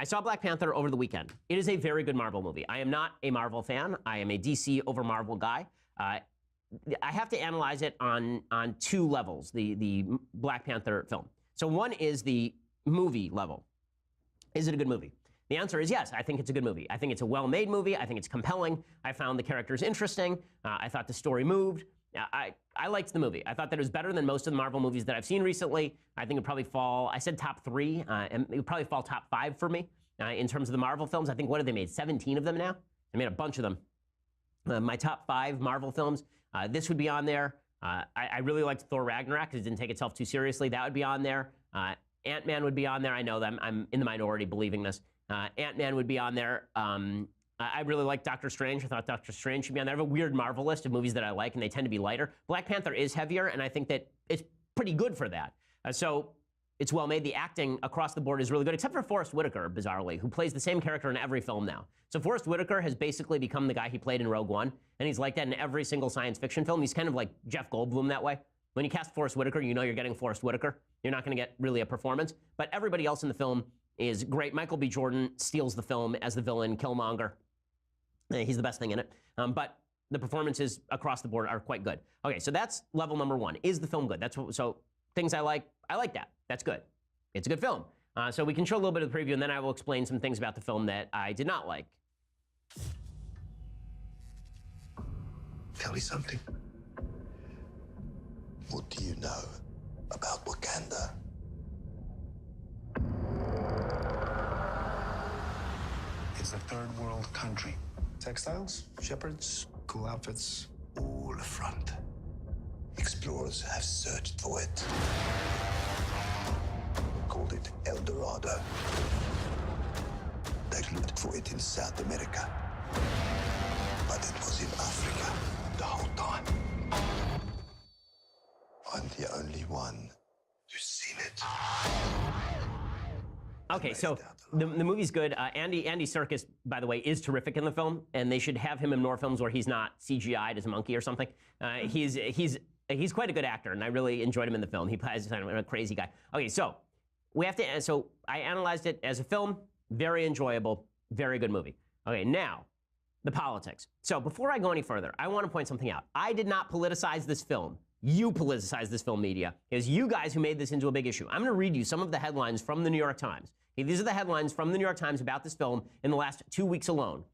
I saw Black Panther over the weekend. It is a very good Marvel movie. I am not a Marvel fan. I am a DC over Marvel guy. I have to analyze it on two levels, the Black Panther film. So one is the movie level. Is it a good movie? The answer is yes, I think it's a good movie. I think it's a well-made movie. I think it's compelling. I found the characters interesting. I thought the story moved. I liked the movie. I thought that it was better than most of the Marvel movies that I've seen recently. I think it would probably fall, I said top 3, and it would probably fall top 5 for me in terms of the Marvel films. I think, what have they made, 17 of them now? They made a bunch of them. My top 5 Marvel films, this would be on there. I really liked Thor Ragnarok because it didn't take itself too seriously. That would be on there. Ant-Man would be on there. I know that I'm in the minority believing this. Ant-Man would be on there. I really like Doctor Strange. I thought Doctor Strange should be on there. I have a weird Marvel list of movies that I like, and they tend to be lighter. Black Panther is heavier, and I think that it's pretty good for that. So it's well made. The acting across the board is really good, except for Forrest Whitaker, bizarrely, who plays the same character in every film now. So Forrest Whitaker has basically become the guy he played in Rogue One, and he's like that in every single science fiction film. He's kind of like Jeff Goldblum that way. When you cast Forrest Whitaker, you know you're getting Forrest Whitaker. You're not going to get really a performance. But everybody else in the film is great. Michael B. Jordan steals the film as the villain, Killmonger. He's the best thing in it. But the performances across the board are quite good. Okay, so that's level number 1. Is the film good? That's what, so things I like that. That's good. It's a good film. So we can show a little bit of the preview, and then I will explain some things about the film that I did not like. Tell me something. What do you know about Wakanda? It's a third world country. Textiles, shepherds, cool outfits. All front. Explorers have searched for it. Called it El Dorado. They looked for it in South America. But it was in Africa the whole time. I'm the only one who's seen it. Okay, so the movie's good. Andy Serkis, by the way, is terrific in the film, and they should have him in more films where he's not CGI'd as a monkey or something. He's quite a good actor, and I really enjoyed him in the film. He plays a crazy guy. Okay, so so I analyzed it as a film, very enjoyable, very good movie. Okay, now the politics. So before I go any further, I want to point something out. I did not politicize this film. You politicized this film, media. It was you guys who made this into a big issue. I'm going to read you some of the headlines from the New York Times. Okay, these are the headlines from the New York Times about this film in the last 2 weeks alone.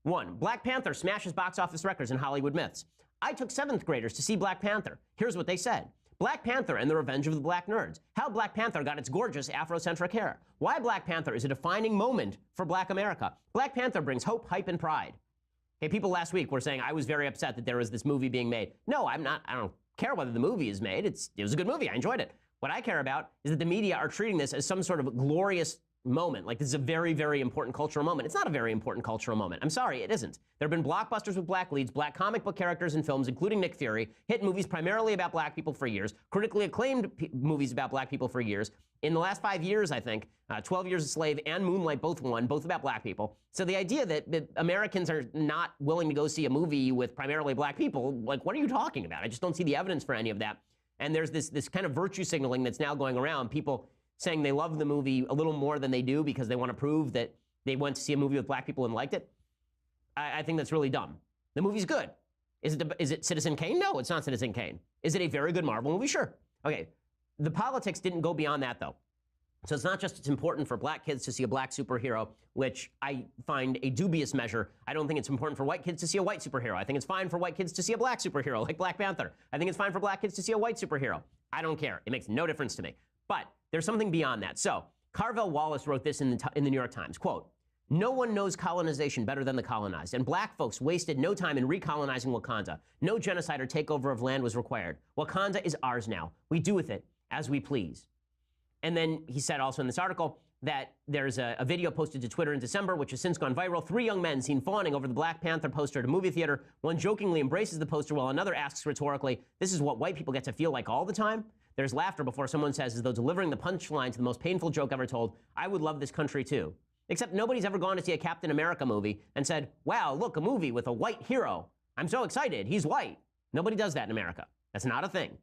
1, Black Panther smashes box office records in Hollywood myths. I took 7th graders to see Black Panther. Here's what they said. Black Panther and the Revenge of the Black Nerds. How Black Panther got its gorgeous Afrocentric hair. Why Black Panther is a defining moment for Black America. Black Panther brings hope, hype, and pride. Okay, people last week were saying I was very upset that there was this movie being made. No, I'm not. I don't care whether the movie is made. It was a good movie. I enjoyed it. What I care about is that the media are treating this as some sort of glorious moment. Like this is a very, very important cultural moment. It's not a very important cultural moment. I'm sorry, it isn't. There have been blockbusters with black leads, black comic book characters in films, including Nick Fury, hit movies primarily about black people for years, critically acclaimed movies about black people for years. In the last 5 years, I think, 12 Years a Slave and Moonlight both won, both about black people. So the idea that Americans are not willing to go see a movie with primarily black people, like, what are you talking about? I just don't see the evidence for any of that. And there's this kind of virtue signaling that's now going around, people saying they love the movie a little more than they do because they want to prove that they went to see a movie with black people and liked it. I think that's really dumb. The movie's good. Is it Citizen Kane? No, it's not Citizen Kane. Is it a very good Marvel movie? Sure. Okay. The politics didn't go beyond that, though. So it's not just it's important for black kids to see a black superhero, which I find a dubious measure. I don't think it's important for white kids to see a white superhero. I think it's fine for white kids to see a black superhero, like Black Panther. I think it's fine for black kids to see a white superhero. I don't care. It makes no difference to me. But there's something beyond that. So Carvel Wallace wrote this in the New York Times, quote, "No one knows colonization better than the colonized, and black folks wasted no time in recolonizing Wakanda. No genocide or takeover of land was required. Wakanda is ours now. We do with it as we please." And then he said also in this article that there's a video posted to Twitter in December, which has since gone viral. 3 young men seen fawning over the Black Panther poster at a movie theater. One jokingly embraces the poster while another asks rhetorically, "This is what white people get to feel like all the time?" There's laughter before someone says, as though delivering the punchline to the most painful joke ever told, "I would love this country too." Except nobody's ever gone to see a Captain America movie and said, "Wow, look, a movie with a white hero. I'm so excited. He's white." Nobody does that in America. That's not a thing.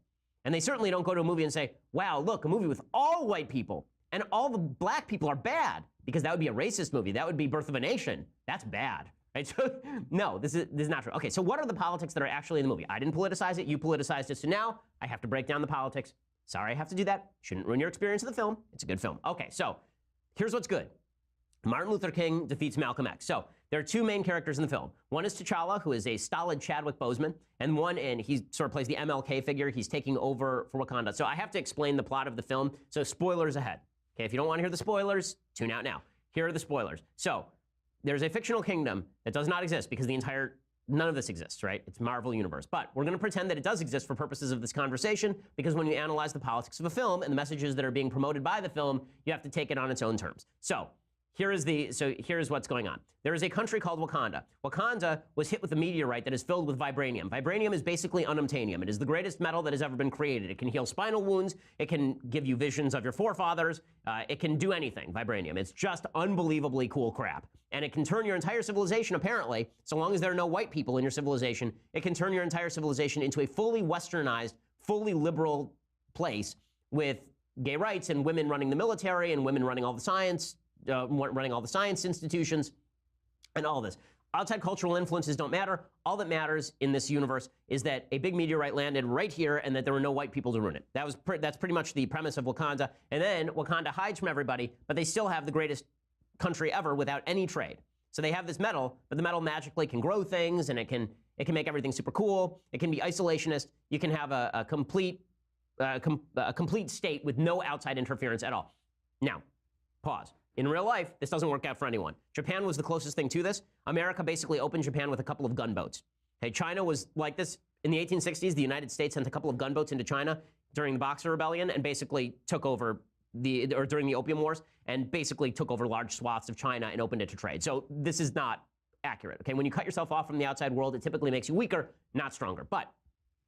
And they certainly don't go to a movie and say, "Wow, look, a movie with all white people and all the black people are bad." because that would be a racist movie. That would be Birth of a Nation. That's bad. Right? So, no, this is not true. Okay, so what are the politics that are actually in the movie? I didn't politicize it. You politicized it. So now I have to break down the politics. Sorry I have to do that. Shouldn't ruin your experience of the film. It's a good film. Okay, so here's what's good. Martin Luther King defeats Malcolm X. So there are two main characters in the film. One is T'Challa, who is a stolid Chadwick Boseman, and he sort of plays the MLK figure. He's taking over for Wakanda. So I have to explain the plot of the film. So spoilers ahead. Okay, if you don't want to hear the spoilers, tune out now. Here are the spoilers. So there's a fictional kingdom that does not exist because none of this exists, right? It's Marvel Universe. But we're going to pretend that it does exist for purposes of this conversation, because when you analyze the politics of a film and the messages that are being promoted by the film, you have to take it on its own terms. So here's what's going on. There is a country called Wakanda. Wakanda was hit with a meteorite that is filled with vibranium. Vibranium is basically unobtainium. It is the greatest metal that has ever been created. It can heal spinal wounds. It can give you visions of your forefathers. It can do anything, vibranium. It's just unbelievably cool crap. And it can turn your entire civilization, apparently, so long as there are no white people in your civilization, it can turn your entire civilization into a fully westernized, fully liberal place with gay rights and women running the military and women running all the science, institutions, and all this. Outside cultural influences don't matter. All that matters in this universe is that a big meteorite landed right here and that there were no white people to ruin it. That's pretty much the premise of Wakanda. And then Wakanda hides from everybody, but they still have the greatest country ever without any trade. So they have this metal, but the metal magically can grow things, and it can make everything super cool. It can be isolationist. You can have a complete state with no outside interference at all. Now, pause. In real life, this doesn't work out for anyone. Japan was the closest thing to this. America basically opened Japan with a couple of gunboats. Okay, China was like this. In the 1860s, the United States sent a couple of gunboats into China during the Boxer Rebellion and basically took over during the Opium Wars, and basically took over large swaths of China and opened it to trade. So this is not accurate. Okay, when you cut yourself off from the outside world, it typically makes you weaker, not stronger. But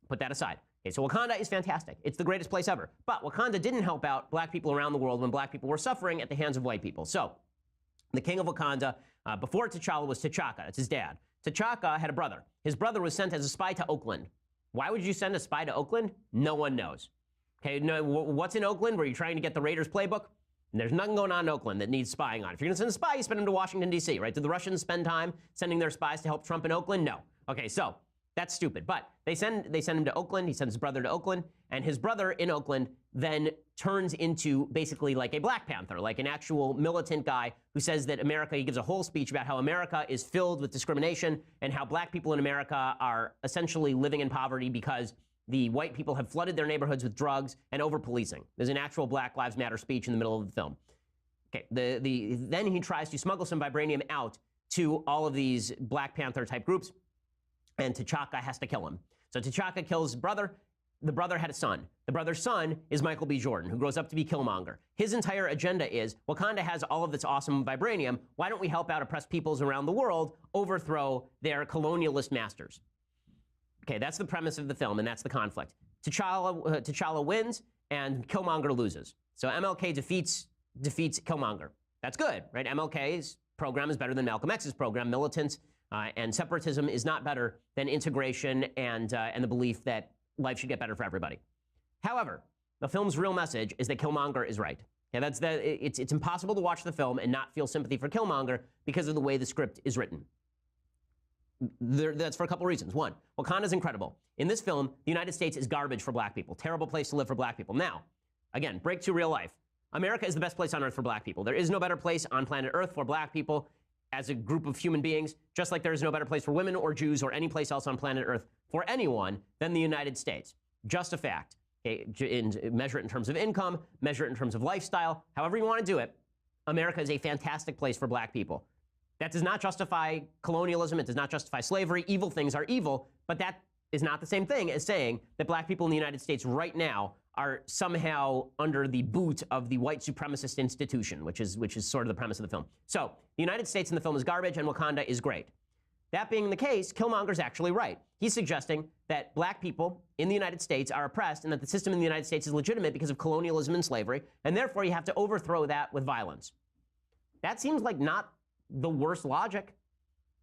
put that aside. Okay, so Wakanda is fantastic. It's the greatest place ever. But Wakanda didn't help out black people around the world when black people were suffering at the hands of white people. So the king of Wakanda, before T'Challa, was T'Chaka. That's his dad. T'Chaka had a brother. His brother was sent as a spy to Oakland. Why would you send a spy to Oakland? No one knows. Okay, no, what's in Oakland? Were you trying to get the Raiders playbook? There's nothing going on in Oakland that needs spying on. If you're going to send a spy, you send him to Washington, D.C., right? Did the Russians spend time sending their spies to help Trump in Oakland? No. Okay, so that's stupid. But they send him to Oakland. He sends his brother to Oakland. And his brother in Oakland then turns into basically like a Black Panther, like an actual militant guy who says that America, he gives a whole speech about how America is filled with discrimination and how black people in America are essentially living in poverty because the white people have flooded their neighborhoods with drugs and over-policing. There's an actual Black Lives Matter speech in the middle of the film. Okay, then he tries to smuggle some vibranium out to all of these Black Panther-type groups, and T'Chaka has to kill him. So T'Chaka kills his brother. The brother had a son. The brother's son is Michael B. Jordan, who grows up to be Killmonger. His entire agenda is, Wakanda has all of this awesome vibranium. Why don't we help out oppressed peoples around the world overthrow their colonialist masters? Okay, that's the premise of the film, and that's the conflict. T'Challa wins, and Killmonger loses. So MLK defeats Killmonger. That's good, right? MLK's program is better than Malcolm X's program. Militants and separatism is not better than integration and the belief that life should get better for everybody. However, the film's real message is that Killmonger is right. Yeah, it's impossible to watch the film and not feel sympathy for Killmonger because of the way the script is written. That's for a couple reasons. One, Wakanda's incredible. In this film, the United States is garbage for black people. Terrible place to live for black people. Now, again, break to real life. America is the best place on earth for black people. There is no better place on planet Earth for black people as a group of human beings, just like there is no better place for women or Jews or any place else on planet Earth for anyone than the United States. Just a fact. Okay, measure it in terms of income, measure it in terms of lifestyle, however you want to do it. America is a fantastic place for black people. That does not justify colonialism. It does not justify slavery. Evil things are evil, but that is not the same thing as saying that black people in the United States right now are somehow under the boot of the white supremacist institution, which is sort of the premise of the film. So the United States in the film is garbage and Wakanda is great. That being the case, Killmonger's actually right. He's suggesting that black people in the United States are oppressed and that the system in the United States is legitimate because of colonialism and slavery, and therefore you have to overthrow that with violence. That seems like not the worst logic.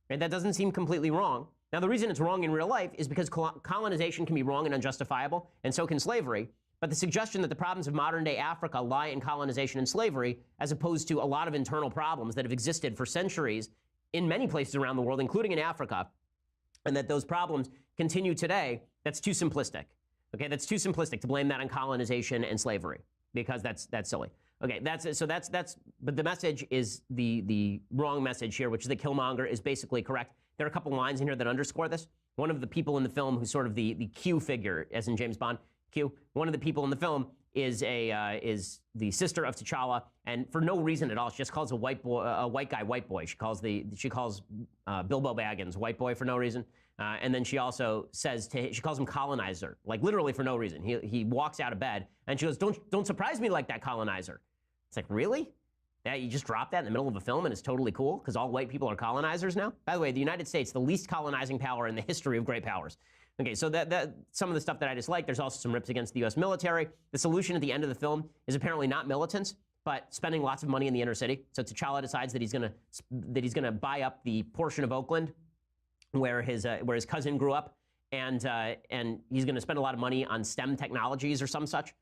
Right? That doesn't seem completely wrong. Now, the reason it's wrong in real life is because colonization can be wrong and unjustifiable, and so can slavery. but the suggestion that the problems of modern-day Africa lie in colonization and slavery, as opposed to a lot of internal problems that have existed for centuries in many places around the world, including in Africa, and that those problems continue today, that's too simplistic. Okay, that's too simplistic to blame that on colonization and slavery, because that's silly. Okay, but the message is the wrong message here, which is that Killmonger is basically correct. There are a couple lines in here that underscore this. One of the people in the film who's sort of the Q figure, as in James Bond, Q, one of the people in the film is the sister of T'Challa, and for no reason at all, she just calls a white guy white boy. She calls Bilbo Baggins white boy for no reason, and then she also she calls him colonizer, like literally for no reason. He walks out of bed and she goes, "Don't surprise me like that, colonizer." It's like, really? Yeah, you just drop that in the middle of a film and it's totally cool because all white people are colonizers now? By the way, the United States, the least colonizing power in the history of great powers. Okay, so that some of the stuff that I dislike, there's also some rips against the U.S. military. The solution at the end of the film is apparently not militants, but spending lots of money in the inner city. So T'Challa decides that he's gonna buy up the portion of Oakland where his cousin grew up, and he's gonna spend a lot of money on STEM technologies or some such.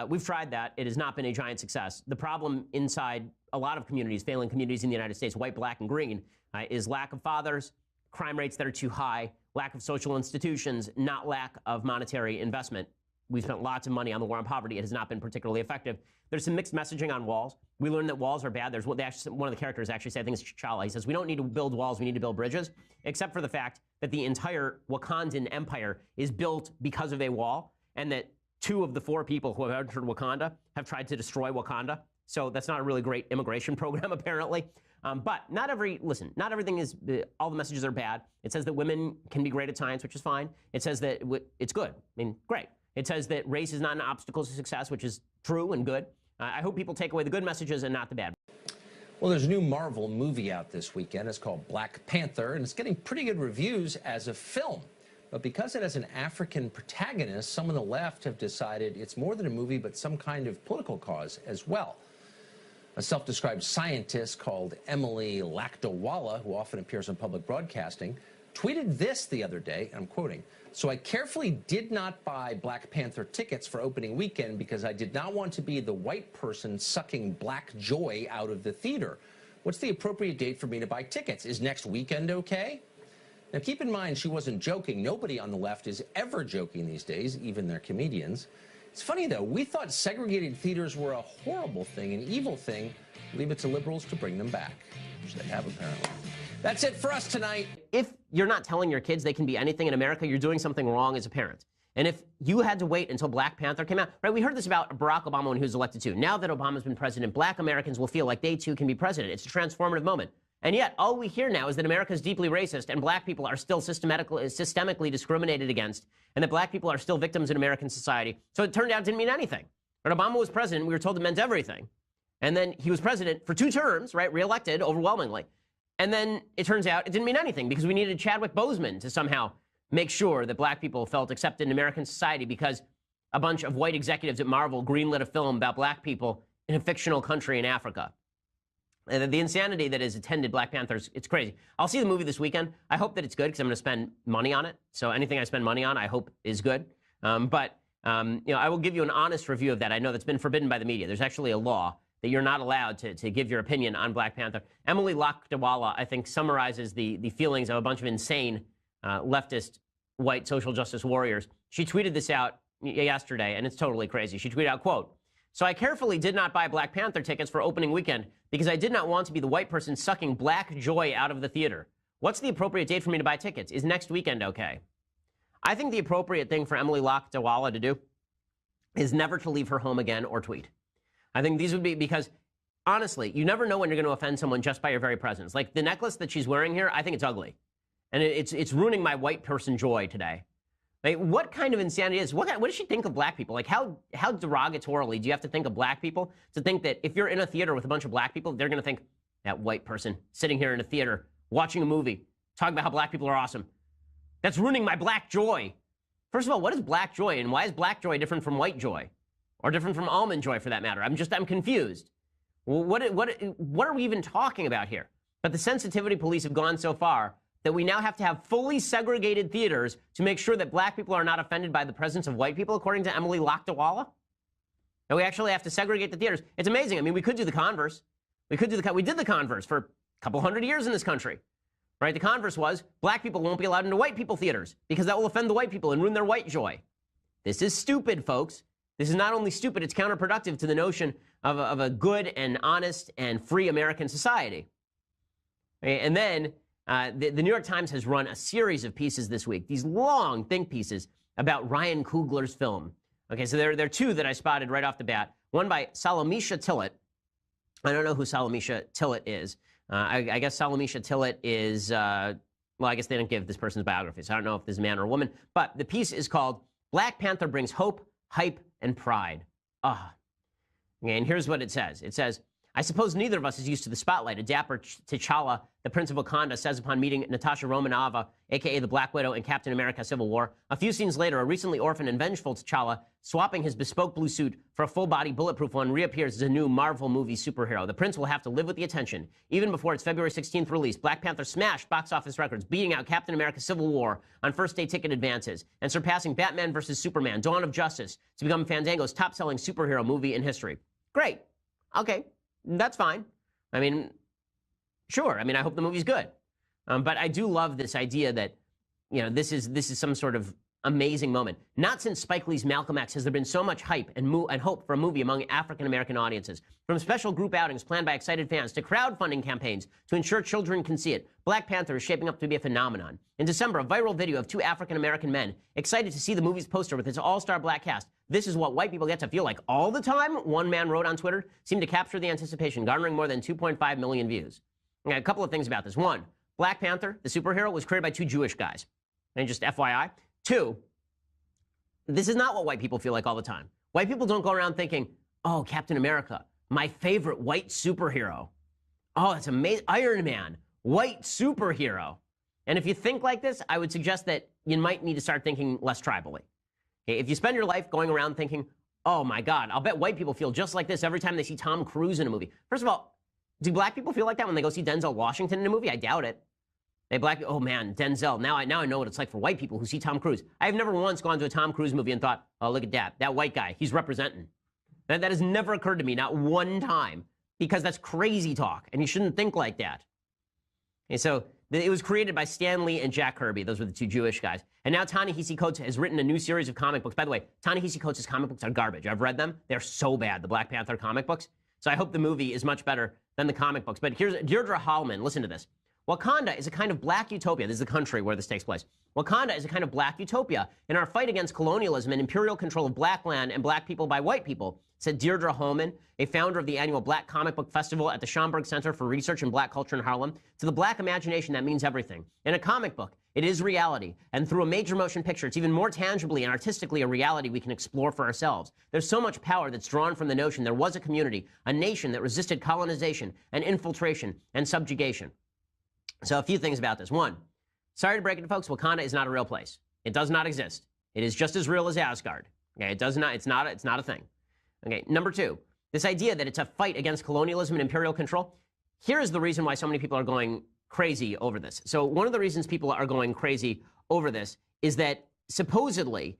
We've tried that. It has not been a giant success. The problem inside a lot of communities, failing communities in the United States, white, black, and green, is lack of fathers, crime rates that are too high, lack of social institutions, not lack of monetary investment. We've spent lots of money on the war on poverty. It has not been particularly effective. There's some mixed messaging on walls. We learned that walls are bad. There's one of the characters actually said, I think it's T'Challa. He says, we don't need to build walls, we need to build bridges, except for the fact that the entire Wakandan empire is built because of a wall, and that 2 of the 4 people who have entered Wakanda have tried to destroy Wakanda. So that's not a really great immigration program, apparently. But not everything is, all the messages are bad. It says that women can be great at science, which is fine. It says that it's good. I mean, great. It says that race is not an obstacle to success, which is true and good. I hope people take away the good messages and not the bad. Well, there's a new Marvel movie out this weekend. It's called Black Panther, and it's getting pretty good reviews as a film. But because it has an African protagonist, some on the left have decided it's more than a movie, but some kind of political cause as well. A self-described scientist called Emily Lakdawala, who often appears on public broadcasting, tweeted this the other day, and I'm quoting, "So I carefully did not buy Black Panther tickets for opening weekend because I did not want to be the white person sucking black joy out of the theater. What's the appropriate date for me to buy tickets? Is next weekend okay?" Now, keep in mind, she wasn't joking. Nobody on the left is ever joking these days, even their comedians. It's funny, though. We thought segregated theaters were a horrible thing, an evil thing. Leave it to liberals to bring them back, which they have, apparently. That's it for us tonight. If you're not telling your kids they can be anything in America, you're doing something wrong as a parent. And if you had to wait until Black Panther came out, right, we heard this about Barack Obama when he was elected, too. Now that Obama's been president, black Americans will feel like they, too, can be president. It's a transformative moment. And yet, all we hear now is that America is deeply racist and black people are still systemically discriminated against, and that black people are still victims in American society. So it turned out it didn't mean anything. When Obama was president, we were told it meant everything. And then he was president for 2 terms, right, reelected overwhelmingly. And then it turns out it didn't mean anything because we needed Chadwick Boseman to somehow make sure that black people felt accepted in American society because a bunch of white executives at Marvel greenlit a film about black people in a fictional country in Africa. The insanity that has attended Black Panthers, it's crazy. I'll see the movie this weekend. I hope that it's good because I'm going to spend money on it. So anything I spend money on, I hope is good. But I will give you an honest review of that. I know that's been forbidden by the media. There's actually a law that you're not allowed to give your opinion on Black Panther. Emily Lakdawala, I think, summarizes the feelings of a bunch of insane leftist white social justice warriors. She tweeted this out yesterday, and it's totally crazy. She tweeted out, quote, "So I carefully did not buy Black Panther tickets for opening weekend because I did not want to be the white person sucking black joy out of the theater. What's the appropriate date for me to buy tickets? Is next weekend okay?" I think the appropriate thing for Emily Lakdawala to do is never to leave her home again or tweet. I think these would be, because honestly, you never know when you're going to offend someone just by your very presence. Like the necklace that she's wearing here, I think it's ugly. And it's ruining my white person joy today. Like, what kind of insanity is? What does she think of black people? Like, how derogatorily do you have to think of black people to think that if you're in a theater with a bunch of black people, they're going to think, that white person sitting here in a theater, watching a movie, talking about how black people are awesome. That's ruining my black joy. First of all, what is black joy, and why is black joy different from white joy? Or different from almond joy, for that matter? I'm confused. Well, what are we even talking about here? But the sensitivity police have gone so far that we now have to have fully segregated theaters to make sure that black people are not offended by the presence of white people, according to Emily Lakdawala? And we actually have to segregate the theaters. It's amazing. I mean, we could do the converse. We did the converse for a couple hundred years in this country, right? The converse was black people won't be allowed into white people theaters because that will offend the white people and ruin their white joy. This is stupid, folks. This is not only stupid, it's counterproductive to the notion of a good and honest and free American society. And then the New York Times has run a series of pieces this week, these long think pieces about Ryan Coogler's film. Okay, so there are two that I spotted right off the bat. One by Salamisha Tillett. I don't know who Salamisha Tillett is. I guess Salamisha Tillett is, well, I guess they didn't give this person's biography, so I don't know if this is a man or a woman. But the piece is called Black Panther Brings Hope, Hype, and Pride. And here's what it says. It says, I suppose neither of us is used to the spotlight. A dapper T'Challa, the Prince of Wakanda, says upon meeting Natasha Romanoff, a.k.a. the Black Widow in Captain America Civil War. A few scenes later, a recently orphaned and vengeful T'Challa, swapping his bespoke blue suit for a full-body bulletproof one, reappears as a new Marvel movie superhero. The Prince will have to live with the attention. Even before its February 16th release, Black Panther smashed box office records, beating out Captain America Civil War on first-day ticket advances, and surpassing Batman vs. Superman, Dawn of Justice, to become Fandango's top-selling superhero movie in history. Great. Okay. That's fine. I mean, sure. I mean, I hope the movie's good. But I do love this idea that, you know, this is some sort of amazing moment. Not since Spike Lee's Malcolm X has there been so much hype and hope for a movie among African-American audiences. From special group outings planned by excited fans to crowdfunding campaigns to ensure children can see it, Black Panther is shaping up to be a phenomenon. In December, a viral video of two African-American men excited to see the movie's poster with its all-star black cast. This is what white people get to feel like all the time, one man wrote on Twitter, seemed to capture the anticipation, garnering more than 2.5 million views. Okay, a couple of things about this. One, Black Panther, the superhero, was created by two Jewish guys. And just FYI. Two, this is not what white people feel like all the time. White people don't go around thinking, oh, Captain America, my favorite white superhero. Oh, that's amazing. Iron Man, white superhero. And if you think like this, I would suggest that you might need to start thinking less tribally. Okay, if you spend your life going around thinking, oh my God, I'll bet white people feel just like this every time they see Tom Cruise in a movie. First of all, do black people feel like that when they go see Denzel Washington in a movie? I doubt it. Hey, oh man, Denzel, now I know what it's like for white people who see Tom Cruise. I've never once gone to a Tom Cruise movie and thought, oh, look at that white guy, he's representing. That has never occurred to me, not one time, because that's crazy talk, and you shouldn't think like that. And so it was created by Stan Lee and Jack Kirby. Those were the two Jewish guys. And now Ta-Nehisi Coates has written a new series of comic books. By the way, Ta-Nehisi Coates' comic books are garbage. I've read them. They're so bad, the Black Panther comic books. So I hope the movie is much better than the comic books. But here's Deirdre Hallman. Listen to this. Wakanda is a kind of black utopia. This is the country where this takes place. Wakanda is a kind of black utopia in our fight against colonialism and imperial control of black land and black people by white people, said Deirdre Hallman, a founder of the annual Black Comic Book Festival at the Schomburg Center for Research in Black Culture in Harlem. To the black imagination, that means everything. In a comic book, it is reality. And through a major motion picture, it's even more tangibly and artistically a reality we can explore for ourselves. There's so much power that's drawn from the notion there was a community, a nation that resisted colonization and infiltration and subjugation. So a few things about this. One, sorry to break it to folks, Wakanda is not a real place. It does not exist. It is just as real as Asgard. Okay, it's not a thing. Okay, number two, this idea that it's a fight against colonialism and imperial control. Here is the reason why so many people are going crazy over this. So one of the reasons people are going crazy over this is that supposedly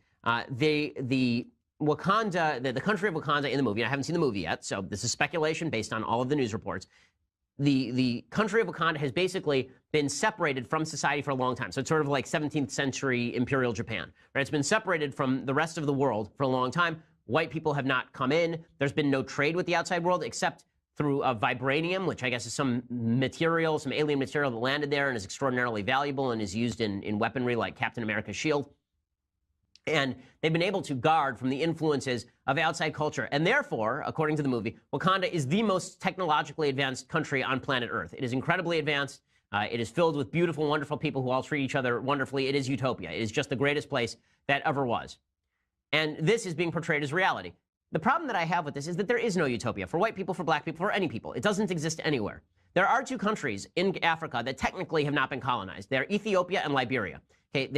the Wakanda, the country of Wakanda in the movie, I haven't seen the movie yet, so this is speculation based on all of the news reports. The country of Wakanda has basically been separated from society for a long time. So it's sort of like 17th century Imperial Japan, right? It's been separated from the rest of the world for a long time. White people have not come in. There's been no trade with the outside world except through vibranium, which I guess is some material, some alien material that landed there and is extraordinarily valuable and is used in weaponry like Captain America's shield. And they've been able to guard from the influences of outside culture. And therefore, according to the movie, Wakanda is the most technologically advanced country on planet Earth. It is incredibly advanced. It is filled with beautiful, wonderful people who all treat each other wonderfully. It is utopia. It is just the greatest place that ever was. And this is being portrayed as reality. The problem that I have with this is that there is no utopia for white people, for black people, for any people. It doesn't exist anywhere. There are two countries in Africa that technically have not been colonized. They're Ethiopia and Liberia. Okay,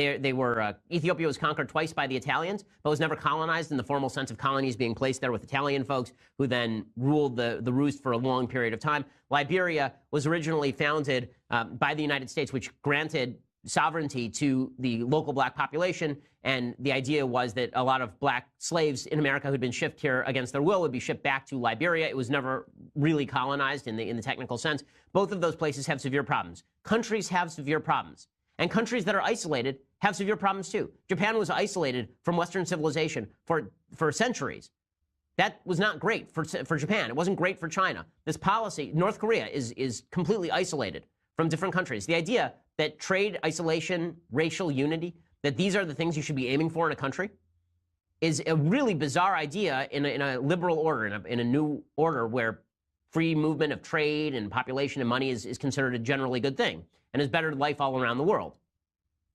Ethiopia was conquered twice by the Italians, but was never colonized in the formal sense of colonies being placed there with Italian folks who then ruled the roost for a long period of time. Liberia was originally founded by the United States, which granted sovereignty to the local black population. And the idea was that a lot of black slaves in America who'd been shipped here against their will would be shipped back to Liberia. It was never really colonized in the technical sense. Both of those places have severe problems. Countries have severe problems. And countries that are isolated have severe problems too. Japan was isolated from Western civilization for centuries. That was not great for Japan. It wasn't great for China. This policy, North Korea is completely isolated from different countries. The idea that trade, isolation, racial unity, that these are the things you should be aiming for in a country is a really bizarre idea in a liberal order, in a new order where free movement of trade and population and money is considered a generally good thing and is better life all around the world.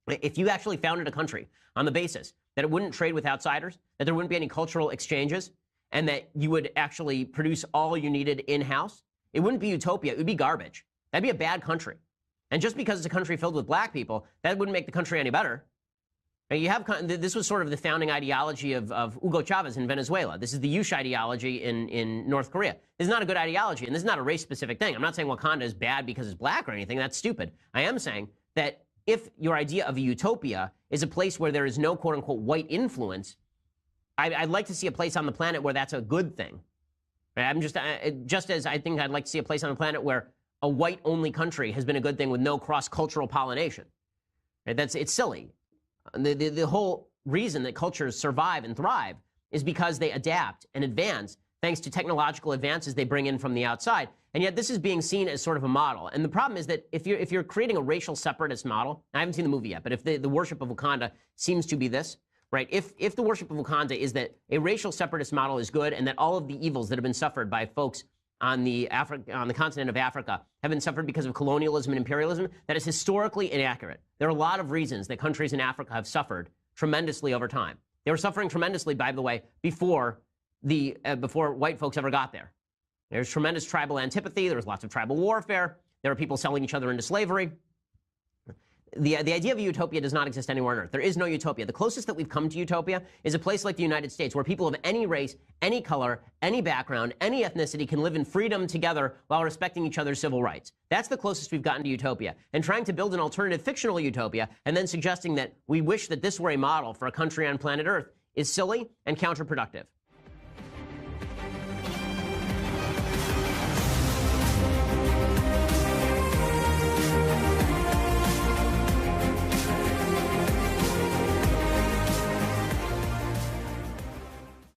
If you actually founded a country on the basis that it wouldn't trade with outsiders, that there wouldn't be any cultural exchanges, and that you would actually produce all you needed in-house, it wouldn't be utopia, it would be garbage. That'd be a bad country. And just because it's a country filled with black people, that wouldn't make the country any better. This was sort of the founding ideology of Hugo Chavez in Venezuela. This is the Yush ideology in North Korea. This is not a good ideology, and this is not a race-specific thing. I'm not saying Wakanda is bad because it's black or anything. That's stupid. I am saying that if your idea of a utopia is a place where there is no quote-unquote white influence, I'd like to see a place on the planet where that's a good thing. I'm just as I think I'd like to see a place on the planet where a white-only country has been a good thing with no cross-cultural pollination. It's silly. The whole reason that cultures survive and thrive is because they adapt and advance thanks to technological advances they bring in from the outside. And yet this is being seen as sort of a model. And the problem is that if you're creating a racial separatist model, I haven't seen the movie yet, but if the worship of Wakanda seems to be this, right? If the worship of Wakanda is that a racial separatist model is good and that all of the evils that have been suffered by folks on the continent of Africa have been suffered because of colonialism and imperialism, that is historically inaccurate. There are a lot of reasons that countries in Africa have suffered tremendously over time. They were suffering tremendously, by the way, before white folks ever got there. There's tremendous tribal antipathy. There was lots of tribal warfare. There were people selling each other into slavery. The idea of a utopia does not exist anywhere on Earth. There is no utopia. The closest that we've come to utopia is a place like the United States, where people of any race, any color, any background, any ethnicity can live in freedom together while respecting each other's civil rights. That's the closest we've gotten to utopia. And trying to build an alternative fictional utopia and then suggesting that we wish that this were a model for a country on planet Earth is silly and counterproductive.